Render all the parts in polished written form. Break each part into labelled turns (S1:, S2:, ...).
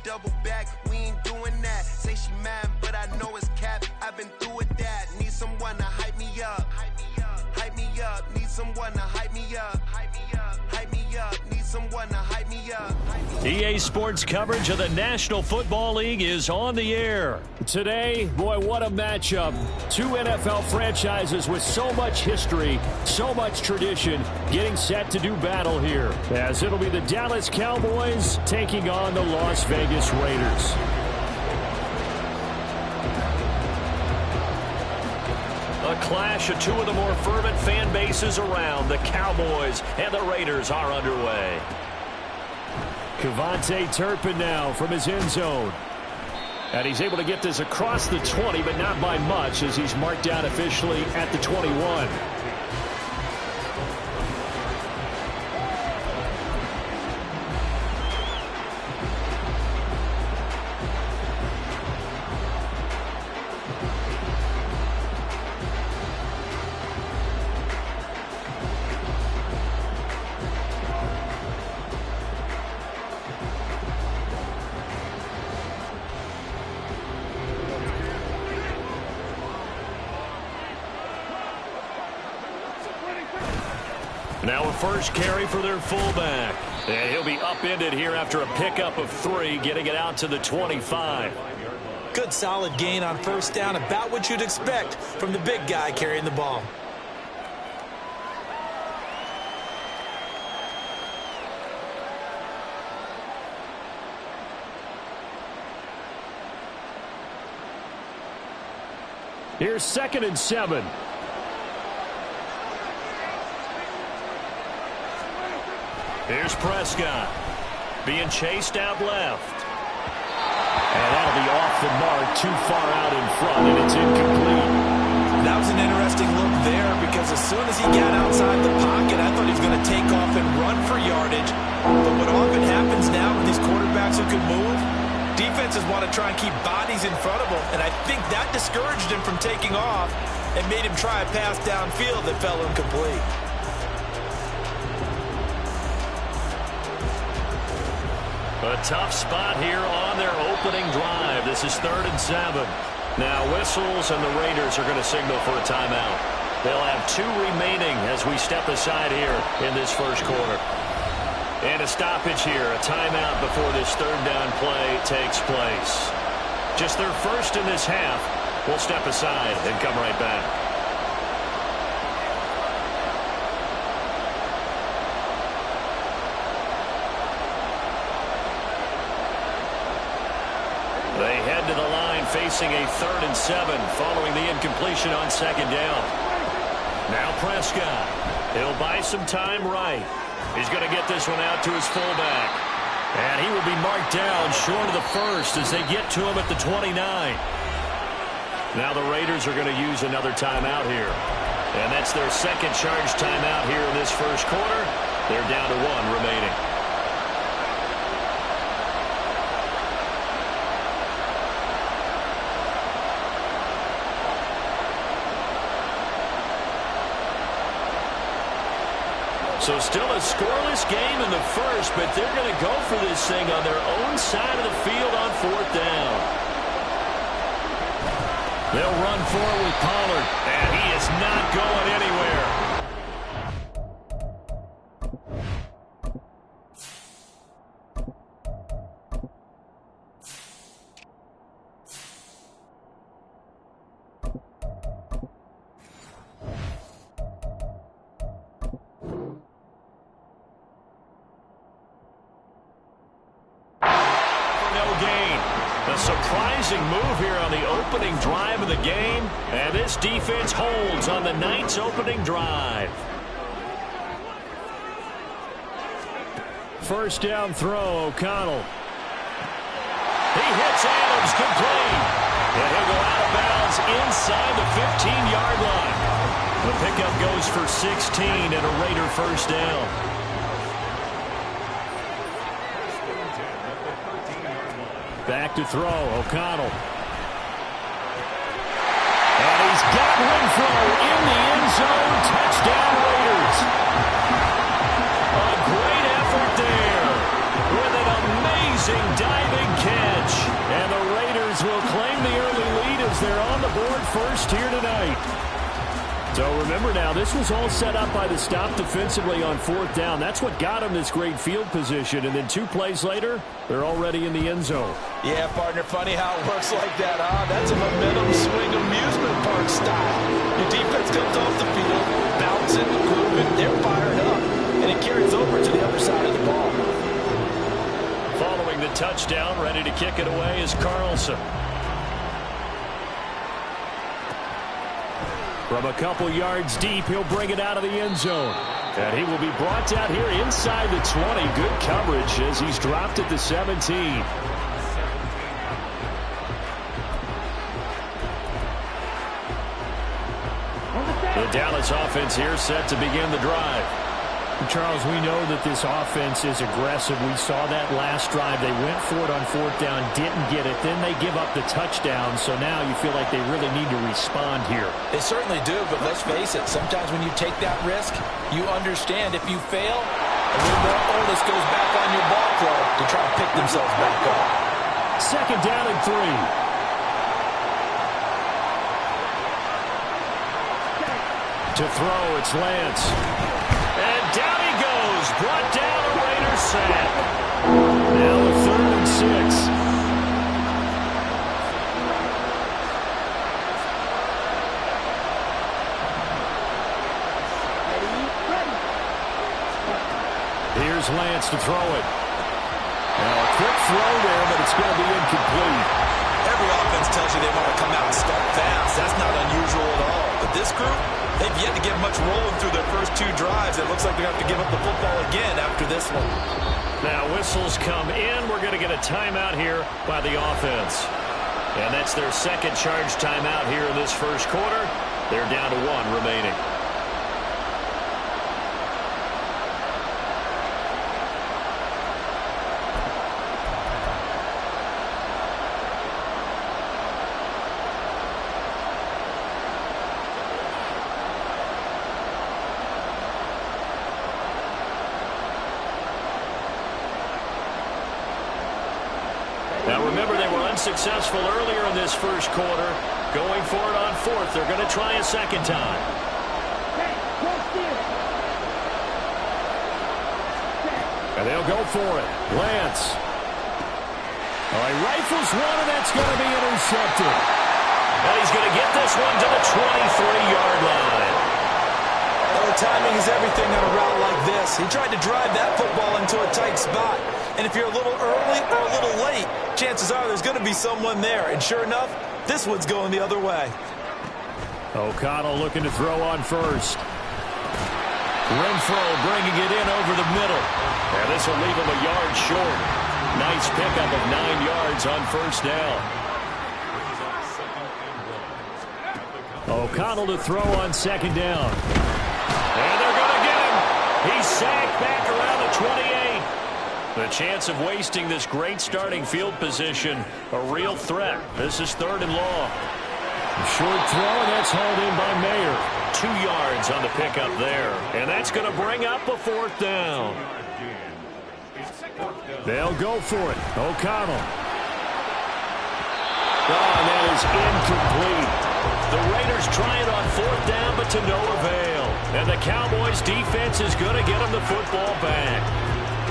S1: double back, we ain't doing that. Say she mad, but I know it's cap. I've been through with that. Need someone to hype me up. Hype me up. Need someone to hype me up. Hype me up. Need someone to hype me up.
S2: EA Sports coverage of the National Football League is on the air. Today, boy, what a matchup. Two NFL franchises with so much history, so much tradition, getting set to do battle here. As it'll be the Dallas Cowboys taking on the Las Vegas Raiders. A clash of two of the more fervent fan bases around. The Cowboys and the Raiders are underway. Kevontae Turpin now from his end zone. And he's able to get this across the 20, but not by much as he's marked down officially at the 21. Now a first carry for their fullback. And he'll be upended here after a pickup of 3, getting it out to the 25.
S3: Good solid gain on first down, about what you'd expect from the big guy carrying the ball.
S2: Here's 2nd and 7. Here's Prescott being chased out left. And that'll be off the mark, too far out in front, and it's incomplete.
S3: That was an interesting look there because as soon as he got outside the pocket, I thought he was going to take off and run for yardage. But what often happens now with these quarterbacks who can move, defenses want to try and keep bodies in front of them, and I think that discouraged him from taking off and made him try a pass downfield that fell incomplete.
S2: A tough spot here on their opening drive. This is 3rd and 7. Now whistles, and the Raiders are going to signal for a timeout. They'll have 2 remaining as we step aside here in this first quarter. And a stoppage here, a timeout before this 3rd down play takes place. Just their first in this half. We'll step aside and come right back. They head to the line facing a 3rd and 7 following the incompletion on 2nd down. Now Prescott. He'll buy some time right. He's going to get this one out to his fullback. And he will be marked down short of the first as they get to him at the 29. Now the Raiders are going to use another timeout here. And that's their 2nd charge timeout here in this first quarter. They're down to 1 remaining. So still a scoreless game in the first, but they're going to go for this thing on their own side of the field on 4th down. They'll run forward with Pollard, and he is not going anywhere. A surprising move here on the opening drive of the game, and this defense holds on the Knights' opening drive. First down throw, O'Connell. He hits Adams complete, and he'll go out of bounds inside the 15-yard line. The pickup goes for 16 and a Raider first down. Back to throw, O'Connell. And he's got Renfro in the end zone. Touchdown, Raiders. A great effort there with an amazing diving catch. will claim the early lead as they're on the board first here tonight. So remember now, this was all set up by the stop defensively on fourth down. That's what got them this great field position. And then 2 plays later, they're already in the end zone.
S3: Yeah, partner, funny how it works like that, huh? That's a momentum swing amusement park style. Your defense comes off the field, bouncing, grooving, they're fired up, and it carries over to the other side of the ball.
S2: Following the touchdown, ready to kick it away is Carlson. From a couple yards deep, he'll bring it out of the end zone. And he will be brought down here inside the 20. Good coverage as he's dropped at the 17. The Dallas offense here set to begin the drive.
S4: Charles, we know that this offense is aggressive. We saw that last drive. They went for it on fourth down, didn't get it. Then they give up the touchdown. So now you feel like they really need to respond here.
S3: They certainly do, but let's face it. Sometimes when you take that risk, you understand if you fail, a little more onus goes back on your ball club to try to pick themselves back up.
S2: Second down and 3. To throw, it's Lance. And down he goes. Brought down a Raiders sack. Now a 3rd and 6. Here's Lance to throw it. Now a quick throw there, but it's going to be incomplete.
S3: Every offense tells you they want to come out and start fast. That's not unusual at all. But this group, they've yet to get much rolling through their first 2 drives. It looks like they have to give up the football again after this one.
S2: Now whistles come in. We're going to get a timeout here by the offense. And that's their second charge timeout here in this first quarter. They're down to 1 remaining. Now remember, they were unsuccessful earlier in this first quarter. Going for it on 4th. They're going to try a second time. And they'll go for it. Lance. Oh, he rifles one, and that's going to be intercepted. And he's going to get this one to the 23-yard line.
S3: Well, the timing is everything on a route like this. He tried to drive that football into a tight spot. And if you're a little early or a little late, chances are there's going to be someone there. And sure enough, this one's going the other way.
S2: O'Connell looking to throw on 1st. Renfro bringing it in over the middle. And this will leave him a yard short. Nice pickup of 9 yards on 1st down. O'Connell to throw on 2nd down. And they're going to get him. He's sacked back around the 28. The chance of wasting this great starting field position, a real threat. This is 3rd and long. Short throw, and that's hauled in by Mayer. 2 yards on the pickup there. And that's going to bring up a 4th down. They'll go for it. O'Connell. Oh, and that is incomplete. The Raiders try it on 4th down, but to no avail. And the Cowboys' defense is going to get them the football back.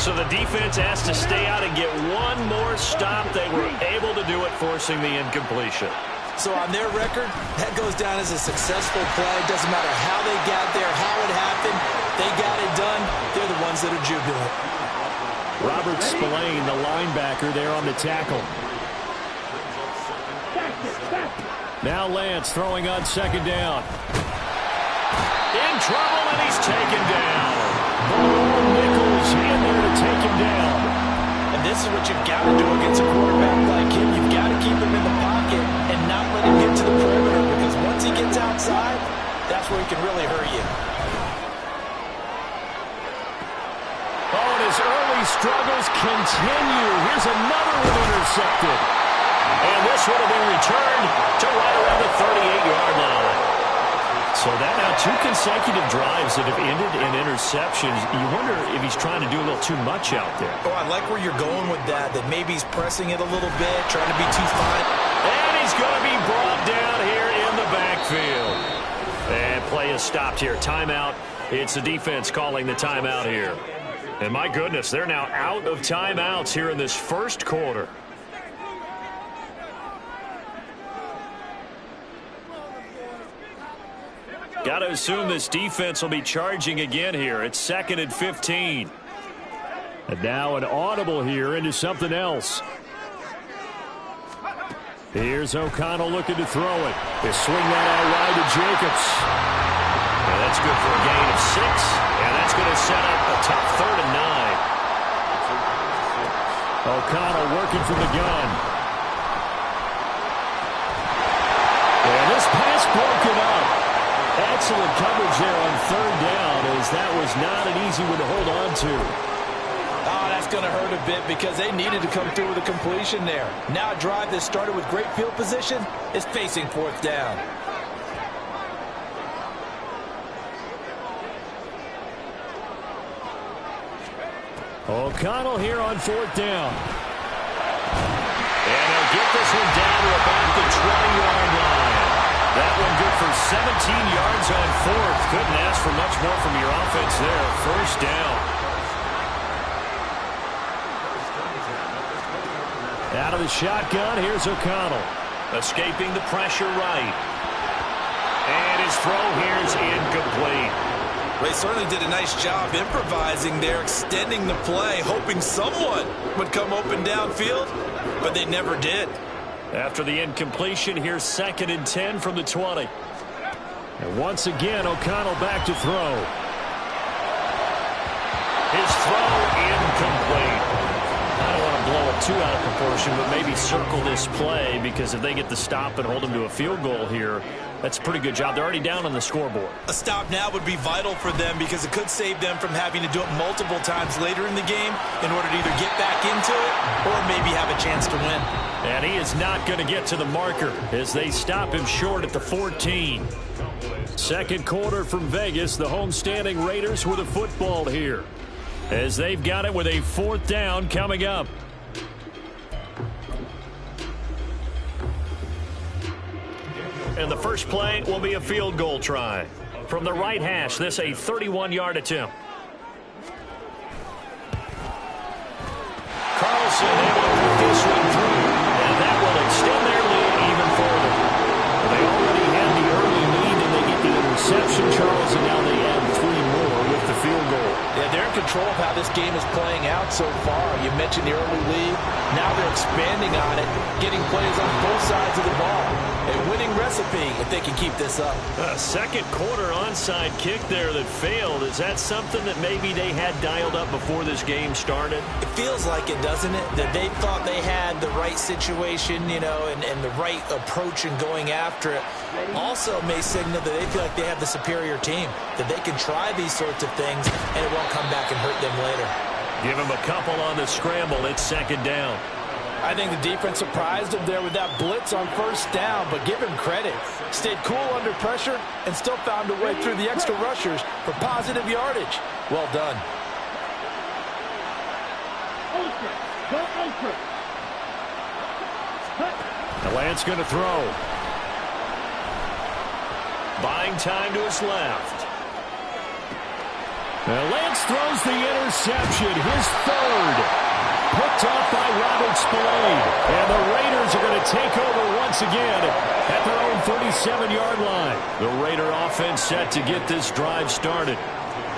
S2: So the defense has to stay out and get one more stop. They were able to do it, forcing the incompletion.
S3: So on their record, that goes down as a successful play. Doesn't matter how they got there, how it happened. They got it done. They're the ones that are jubilant.
S2: Robert Spillane, the linebacker, there on the tackle. Now Lance throwing on 2nd down. In trouble, and he's taken down. Nichols in there to take him down.
S3: And this is what you've got to do against a quarterback like him. You've got to keep him in the pocket and not let him get to the perimeter, because once he gets outside, that's where he can really hurt you.
S2: Oh, and his early struggles continue. Here's another one intercepted. And this would have been returned to right around the 38-yard line. So that now 2 consecutive drives that have ended in interceptions. You wonder if he's trying to do a little too much out there.
S3: Oh, I like where you're going with that maybe he's pressing it a little bit, trying to be too fine.
S2: And he's going to be brought down here in the backfield. And play is stopped here. Timeout. It's the defense calling the timeout here. And my goodness, they're now out of timeouts here in this first quarter. Got to assume this defense will be charging again here. It's 2nd and 15.
S4: And now an audible here into something else. Here's O'Connell looking to throw it. They swing that out wide to Jacobs.
S2: And that's good for a gain of 6. And that's going to set up a tough 3rd and 9.
S4: O'Connell working from the gun. And this pass broken up. Excellent coverage there on 3rd down, as that was not an easy one to hold on to.
S3: Oh, that's going to hurt a bit because they needed to come through with a completion there. Now a drive that started with great field position is facing 4th down.
S4: O'Connell here on 4th down.
S2: And they'll get this one down to about the 20-yard line. That one good for 17 yards on 4th. Couldn't ask for much more from your offense there. 1st down.
S4: Out of the shotgun, here's O'Connell.
S2: Escaping the pressure right. And his throw here is incomplete.
S3: They certainly did a nice job improvising there, extending the play, hoping someone would come open downfield, but they never did.
S2: After the incompletion, here's 2nd and 10 from the 20.
S4: And once again, O'Connell back to throw.
S2: His throw incomplete. I don't want to blow it too out of proportion, but maybe circle this play, because if they get the stop and hold them to a field goal here, that's a pretty good job. They're already down on the scoreboard.
S3: A stop now would be vital for them because it could save them from having to do it multiple times later in the game in order to either get back into it or maybe have a chance to win.
S2: And he is not going to get to the marker as they stop him short at the 14.
S4: Second quarter from Vegas. The homestanding Raiders with a football here, as they've got it with a 4th down coming up.
S2: And the first play will be a field goal try. From the right hash, this a 31-yard attempt. Carlson able to put this one through, and that will extend their lead even further.
S4: They already had the early lead, and they get the interception, Charles, and now they add 3 more with the field goal.
S3: Yeah, they're in control of how this game is playing out so far. You mentioned the early lead. Now they're expanding on it, getting plays on both sides of the ball. A winning recipe if they can keep this up.
S2: A second quarter onside kick there that failed. Is that something that maybe they had dialed up before this game started?
S3: It feels like it, doesn't it? That they thought they had the right situation, you know, and the right approach in going after it. Also may signal that they feel like they have the superior team, that they can try these sorts of things and it won't come back and hurt them later.
S2: Give him a couple on the scramble. It's 2nd down.
S3: I think the defense surprised him there with that blitz on 1st down, but give him credit. Stayed cool under pressure and still found a way through the extra rushers for positive yardage. Well done.
S4: The Lance going to throw.
S2: Buying time to his left.
S4: Now Lance throws the interception, his 3rd. Picked off by Robert Spillane. And the Raiders are going to take over once again at their own 37-yard line.
S2: The Raider offense set to get this drive started.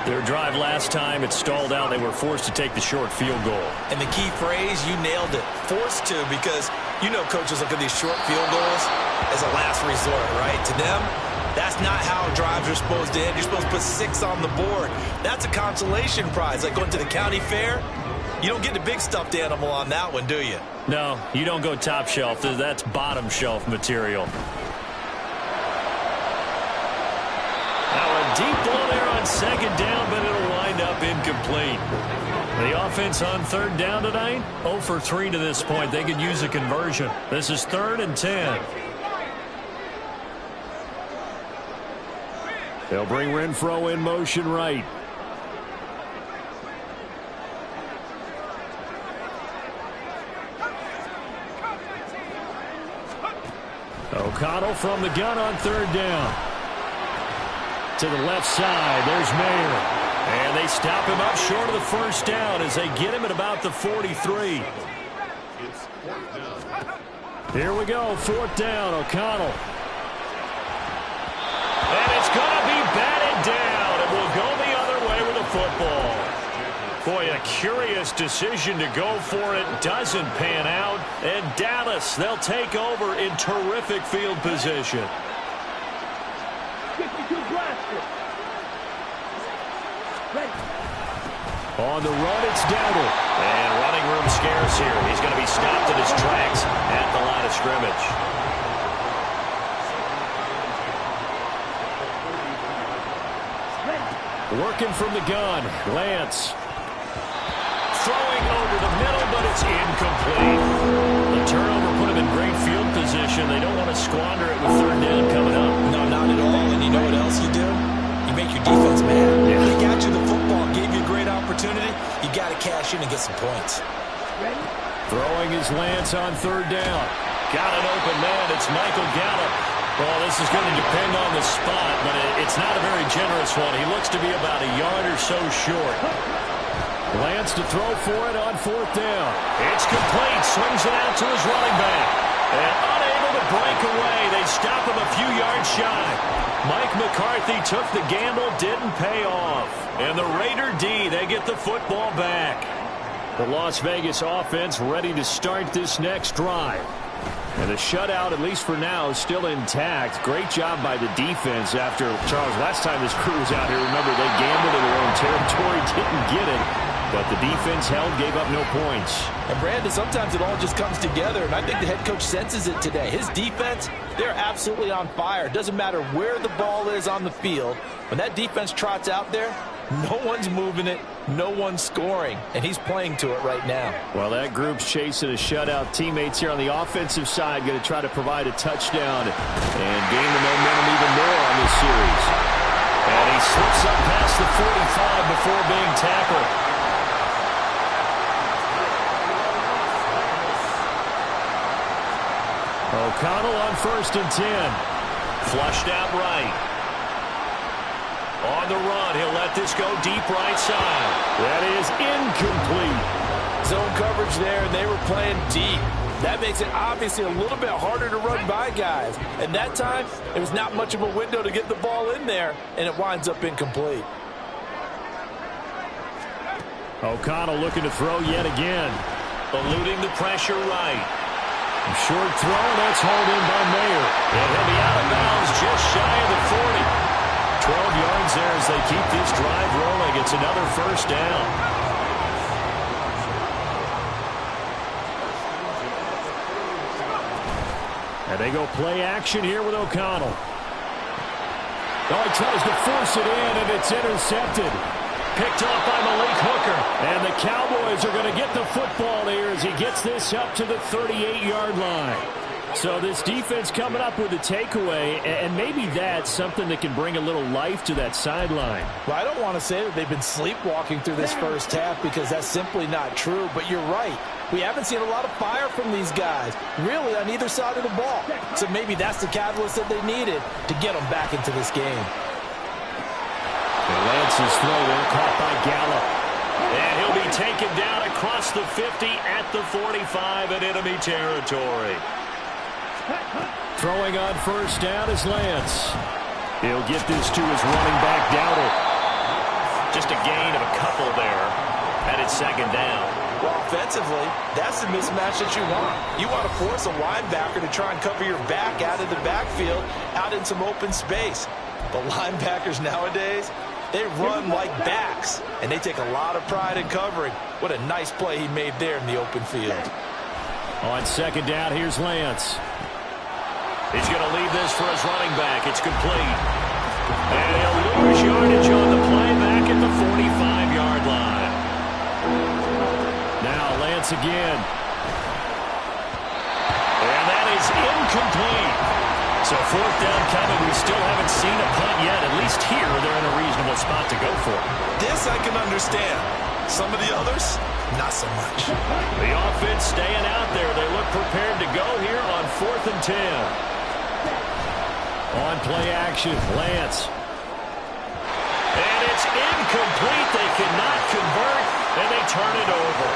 S2: Their drive last time, it stalled out. They were forced to take the short field goal.
S3: And the key phrase, you nailed it. Forced to, because you know coaches look at these short field goals as a last resort, right? To them, that's not how drives are supposed to end. You're supposed to put 6 on the board. That's a consolation prize, like going to the county fair. You don't get the big stuffed animal on that one, do you?
S2: No, you don't go top shelf. That's bottom shelf material. Now a deep ball there on 2nd down, but it'll wind up incomplete. The offense on 3rd down tonight, 0 for 3 to this point. They could use a conversion. This is 3rd and 10.
S4: They'll bring Renfro in motion right. O'Connell from the gun on third down. To the left side, there's Mayer. And they stop him up short of the first down as they get him at about the 43. Here we go, fourth down, O'Connell. And it's going to be batted down. It will go the other way with the football. Boy, a curious decision to go for it. Doesn't pan out. And Dallas, they'll take over in terrific field position. On the run, it's Dowdle. And running room scarce here. He's going to be stopped in his tracks at the line of scrimmage. Working from the gun, Lance. Throwing over the middle, but it's incomplete. The turnover put him in great field position. They don't want to squander it with third down coming up.
S3: No, not at all. And you know what else you do? You make your defense mad.
S4: Yeah.
S3: They got you the football, gave you a great opportunity. You got to cash in and get some points.
S4: Throwing is Lance on third down. Got an open man. It's Michael Gallup. Well, this is going to depend on the spot, but it's not a very generous one. He looks to be about a yard or so short. Lance to throw for it on fourth down. It's complete. Swings it out to his running back. And unable to break away. They stop him a few yards shy. Mike McCarthy took the gamble, didn't pay off. And the Raider D, they get the football back. The Las Vegas offense ready to start this next drive. And the shutout, at least for now, is still intact. Great job by the defense after, Charles, last time this crew was out here, remember, they gambled in their own territory, didn't get it. But the defense held, gave up no points.
S3: And, Brandon, sometimes it all just comes together, and I think the head coach senses it today. His defense, they're absolutely on fire. It doesn't matter where the ball is on the field. When that defense trots out there, no one's moving it, no one's scoring, and he's playing to it right now.
S4: Well, that group's chasing a shutout. Teammates here on the offensive side going to try to provide a touchdown and gain the momentum even more on this series. And he slips up past the 45 before being tackled. O'Connell on 1st and 10. Flushed out right. On the run, he'll let this go deep right side. That is incomplete.
S3: Zone coverage there, and they were playing deep. That makes it obviously a little bit harder to run by guys. And that time, there was not much of a window to get the ball in there, and it winds up incomplete.
S4: O'Connell looking to throw yet again. Eluding the pressure right. Short throw, that's hauled in by Mayer. And he'll be out of bounds just shy of the 40. 12 yards there as they keep this drive rolling. It's another first down. And they go play action here with O'Connell. Oh, he tries to force it in, and it's intercepted. Picked off by Malik Hooker. And the Cowboys are going to get the football here as he gets this up to the 38-yard line. So this defense coming up with a takeaway, and maybe that's something that can bring a little life to that sideline.
S3: Well, I don't want to say that they've been sleepwalking through this first half because that's simply not true, but you're right. We haven't seen a lot of fire from these guys, really, on either side of the ball. So maybe that's the catalyst that they needed to get them back into this game.
S4: Lance's throw there, caught by Gallup. And he'll be taken down across the 50 at the 45 in enemy territory. Throwing on first down is Lance. He'll get this to his running back, Dowdle. Just a gain of a couple there, and it's second down.
S3: Well, offensively, that's the mismatch that you want. You want to force a linebacker to try and cover your back out of the backfield, out in some open space. The linebackers nowadays, they run like backs, and they take a lot of pride in covering. What a nice play he made there in the open field.
S4: On second down, here's Lance. He's going to leave this for his running back. It's complete. And he'll lose yardage on the play back at the 45-yard line. Now Lance again. And that is incomplete.
S2: So fourth down coming. We still haven't seen a punt yet. At least here, they're in a reasonable spot to go for.
S3: This I can understand. Some of the others, not so much.
S2: The offense staying out there. They look prepared to go here on 4th and 10. On play action, Lance. And it's incomplete. They cannot convert, and they turn it over.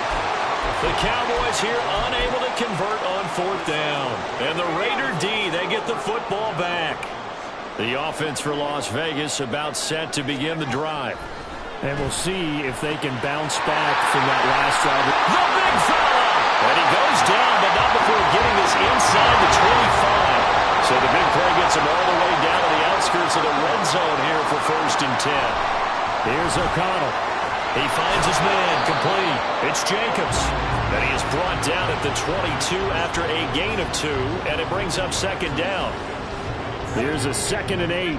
S2: The Cowboys here unable to convert on 4th down. And the Raider D, they get the football back. The offense for Las Vegas about set to begin the drive.
S4: And we'll see if they can bounce back from that last drive.
S2: The big fella! And he goes down, but not before getting this inside the 25. So the big play gets him all the way down to the outskirts of the red zone here for 1st and 10.
S4: Here's O'Connell.
S2: He finds his man, complete. It's Jacobs. And he is brought down at the 22 after a gain of 2, and it brings up 2nd down.
S4: Here's a 2nd and 8.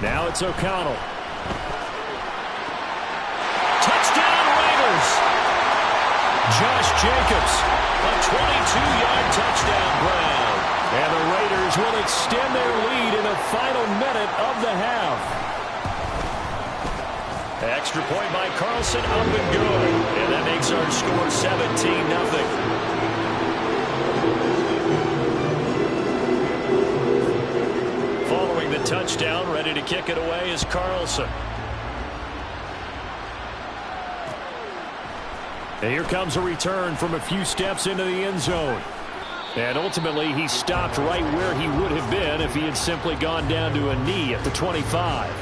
S4: Now it's O'Connell.
S2: Touchdown, Raiders! Josh Jacobs, a 22-yard touchdown grab.
S4: And the Raiders will extend their lead in the final minute of the half.
S2: Extra point by Carlson, up and good. And that makes our score 17-0. Touchdown, ready to kick it away is Carlson.
S4: And here comes a return from a few steps into the end zone. And ultimately, he stopped right where he would have been if he had simply gone down to a knee at the 25.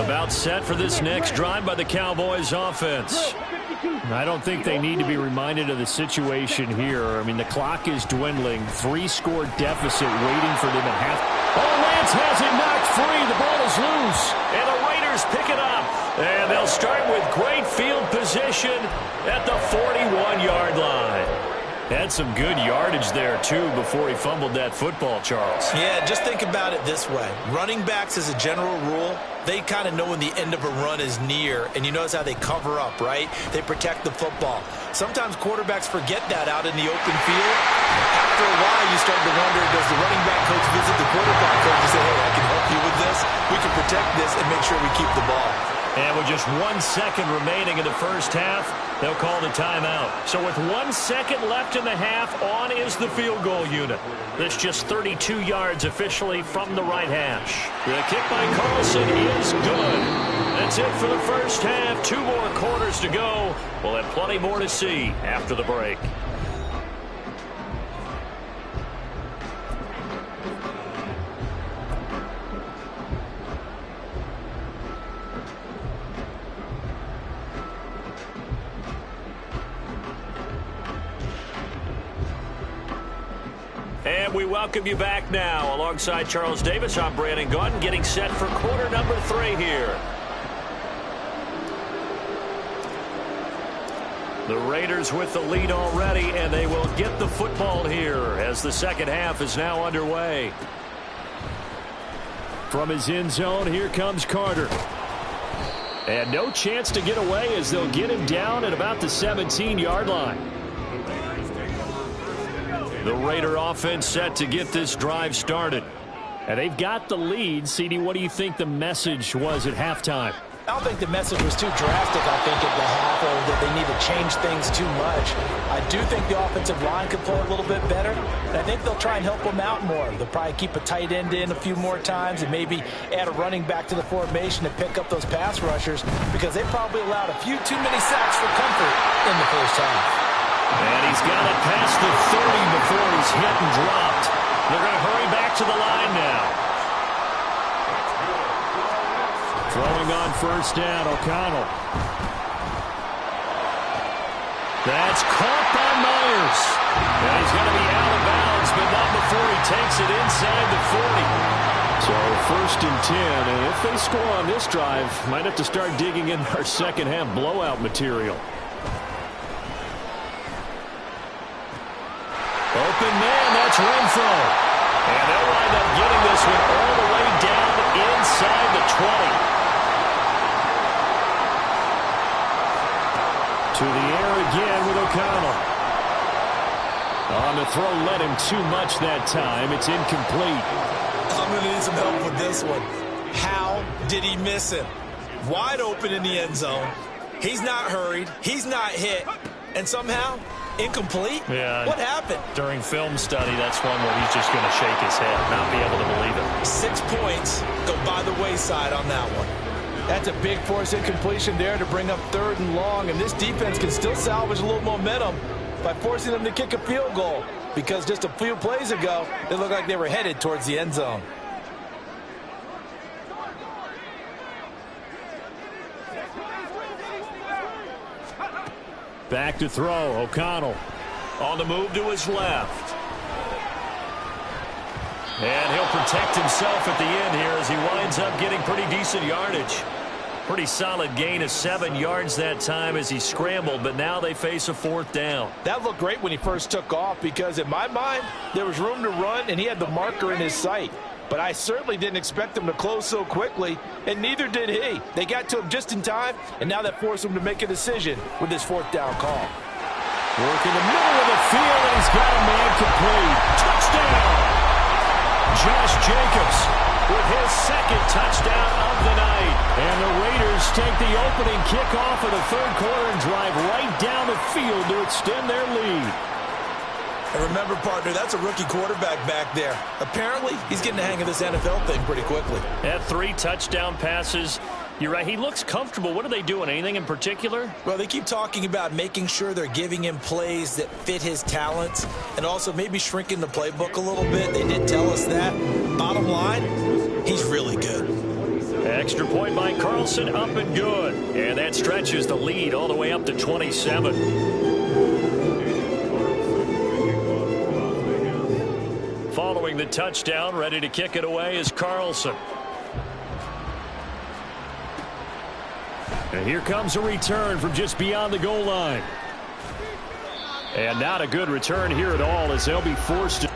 S2: About set for this next drive by the Cowboys offense.
S4: I don't think they need to be reminded of the situation here. I mean, the clock is dwindling. 3-score deficit waiting for them at half. Oh, Lance has it knocked free. The ball is loose.
S2: And the Raiders pick it up. And they'll start with great field position at the 41-yard line. Had some good yardage there, too, before he fumbled that football, Charles.
S3: Yeah, just think about it this way. Running backs, as a general rule, they kind of know when the end of a run is near, and you notice how they cover up, right? They protect the football. Sometimes quarterbacks forget that out in the open field. After a while, you start to wonder, does the running back coach visit the quarterback coach and say, hey, I can help you with this? We can protect this and make sure we keep the ball.
S2: And with just 1 second remaining in the first half, they'll call the timeout. So with 1 second left in the half, on is the field goal unit. That's just 32 yards officially from the right hash. The kick by Carlson is good. That's it for the first half. 2 more quarters to go. We'll have plenty more to see after the break. And we welcome you back now. Alongside Charles Davis, I'm Brandon Gunn, getting set for quarter number 3 here. The Raiders with the lead already, and they will get the football here as the second half is now underway.
S4: From his end zone, here comes Carter. And no chance to get away as they'll get him down at about the 17-yard line. The Raider offense set to get this drive started. And they've got the lead. CD, what do you think the message was at halftime?
S5: I don't think the message was too drastic, I think, at the half, or that they need to change things too much. I do think the offensive line could play a little bit better, and I think they'll try and help them out more. They'll probably keep a tight end in a few more times and maybe add a running back to the formation to pick up those pass rushers, because they probably allowed a few too many sacks for comfort in the first half.
S2: And he's got it past the 30 before he's hit and dropped. They're going to hurry back to the line now.
S4: Throwing on first down, O'Connell.
S2: That's caught by Myers. And he's going to be out of bounds, but not before he takes it inside the 40.
S4: So first and 10, and if they score on this drive, might have to start digging in our second half blowout material.
S2: Open man, that's Renfro. And they'll wind up getting this one all the way down inside the 20.
S4: To the air again with O'Connell. On the throw, led him too much that time. It's incomplete.
S5: I'm going to need some help with this one. How did he miss him? Wide open in the end zone. He's not hurried. He's not hit. And somehow, incomplete?
S2: Yeah.
S5: What happened?
S2: During film study, that's one where he's just going to shake his head, not be able to believe it.
S5: 6 points go by the wayside on that one.
S3: That's a big force incompletion there to bring up 3rd and long, and this defense can still salvage a little momentum by forcing them to kick a field goal, because just a few plays ago, it looked like they were headed towards the end zone.
S4: Back to throw, O'Connell.
S2: On the move to his left. And he'll protect himself at the end here as he winds up getting pretty decent yardage. Pretty solid gain of 7 yards that time as he scrambled, but now they face a 4th down.
S3: That looked great when he first took off, because in my mind, there was room to run, and he had the marker in his sight. But I certainly didn't expect him to close so quickly, and neither did he. They got to him just in time, and now that forced him to make a decision with his 4th down call.
S4: Work in the middle of the field, and he's got a man complete. Touchdown! Josh Jacobs with his 2nd touchdown of the night. And the Raiders take the opening kickoff of the 3rd quarter and drive right down the field to extend their lead.
S5: And remember, partner, that's a rookie quarterback back there. Apparently, he's getting the hang of this NFL thing pretty quickly.
S2: Had 3 touchdown passes. You're right, he looks comfortable. What are they doing? Anything in particular?
S5: Well, they keep talking about making sure they're giving him plays that fit his talents and also maybe shrinking the playbook a little bit. They did tell us that. Bottom line, he's really good.
S2: Extra point by Carlson, up and good. And that stretches the lead all the way up to 27. Following the touchdown, ready to kick it away is Carlson.
S4: And here comes a return from just beyond the goal line. And not a good return here at all as they'll be forced to.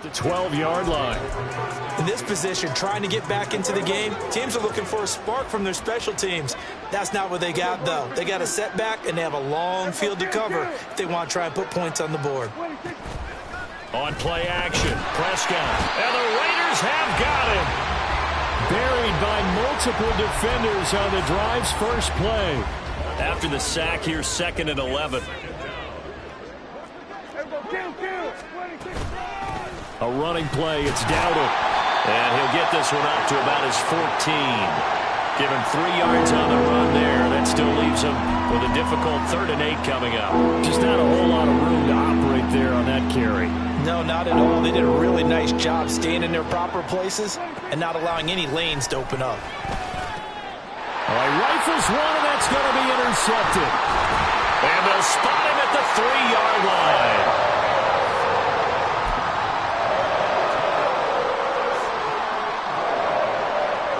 S4: The 12-yard line.
S5: In this position, trying to get back into the game, teams are looking for a spark from their special teams. That's not what they got, though. They got a setback, and they have a long field to cover if they want to try and put points on the board.
S2: On play action, Prescott. And the Raiders have got him.
S4: Buried by multiple defenders on the drive's first play.
S2: After the sack here, 2nd and 11.
S4: A running play, it's Dowdle.
S2: And he'll get this one up to about his 14. Give him 3 yards on the run there. That still leaves him with a difficult 3rd and 8 coming up.
S4: Just not a whole lot of room to operate there on that carry.
S5: No, not at all. They did a really nice job staying in their proper places and not allowing any lanes to open up.
S4: All right, rifles one, and that's going to be intercepted.
S2: And they'll spot him at the 3-yard line.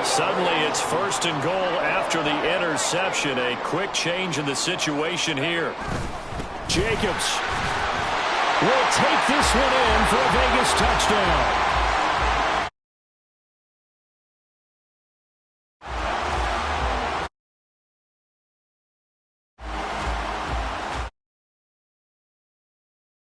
S2: Suddenly it's 1st and goal after the interception. A quick change in the situation here.
S4: Jacobs will take this one in for a Vegas touchdown.